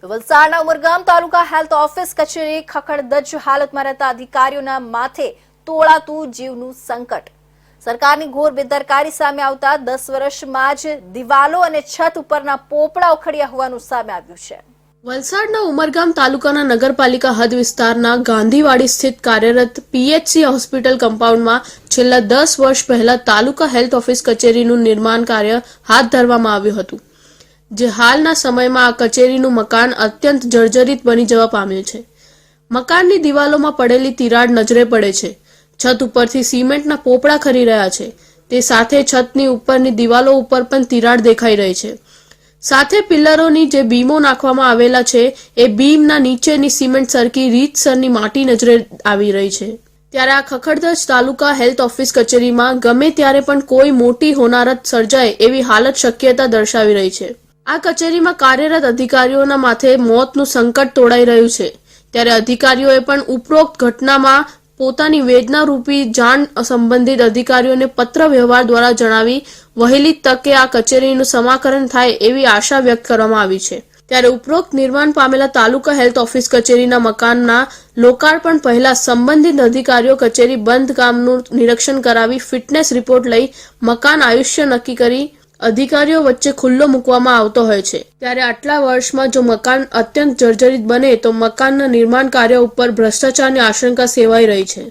વલસાડના ઉમરગામ તાલુકા health office કચેરી ખખડધજ હાલતમાં રહેતા અધિકારીઓના માથે તોળાતું જીવનું સંકટ। સરકારની ઘોર બેદરકારી સામે આવતા 10 વર્ષમાં જ દિવાલો અને છત ઉપરના પોપડા ઉખડ્યા હોવાનું સામે આવ્યું છે। વલસાડના ઉમરગામ તાલુકાના નગરપાલિકા હદ વિસ્તારના ગાંધીવાડી સ્થિત કાર્યરત પીએચસી હોસ્પિટલ કમ્પાઉન્ડમાં છેલ્લા 10 વર્ષ પહેલા તાલુકા હેલ્થ ઓફિસ કચેરીનું નિર્માણ કાર્ય હાથ ધરવામાં આવ્યું હતું, જે હાલના સમયમાં આ કચેરીનું મકાન અત્યંત જર્જરિત બની જવા પામ્યું છે। મકાનની દિવાલોમાં પડેલી તિરાડ નજરે પડે છે। છત ઉપરથી સિમેન્ટના પોપડા ખરી રહ્યા છે। તે સાથે છતની ઉપરની દિવાલો ઉપર પણ તિરાડ દેખાઈ રહી છે। સાથે પિલ્લરોની જે બીમો નાખવામાં આવેલા છે એ બીમના નીચેની સિમેન્ટ સરકી રીતસરની માટી નજરે આવી રહી છે। ત્યારે આ ખખડધજ તાલુકા હેલ્થ ઓફિસ કચેરીમાં ગમે ત્યારે પણ કોઈ મોટી હોનારત સર્જાય એવી હાલત શક્યતા દર્શાવી રહી છે। આ કચેરીમાં કાર્યરત અધિકારીઓના માથે મોતનું સંકટ તોડાઈ રહ્યું છે। ત્યારે અધિકારીઓએ પણ ઉપરોક્ત ઘટનામાં પોતાની વેદના રૂપી જાણ સંબંધિત અધિકારીઓને પત્ર વ્યવહાર દ્વારા જણાવી વહેલી તકે આ કચેરીનું સમાકરણ થાય એવી આશા વ્યક્ત કરવામાં આવી છે। ત્યારે ઉપરોક્ત નિર્માણ પામેલા તાલુકા હેલ્થ ઓફિસ કચેરીના મકાનના લોકાર્પણ પહેલા સંબંધિત અધિકારીઓ કચેરી બંધ કામનું નિરીક્ષણ કરાવી ફિટનેસ રિપોર્ટ લઈ મકાન આયુષ્ય નક્કી કરી અધિકારીઓ વચ્ચે ખુલ્લો મૂકવામાં આવતો હોય છે। ત્યારે આટલા વર્ષમાં જો મકાન અત્યંત જર્જરિત બને તો મકાનના નિર્માણ કાર્ય ઉપર ભ્રષ્ટાચારની આશંકા સેવાઈ રહી છે।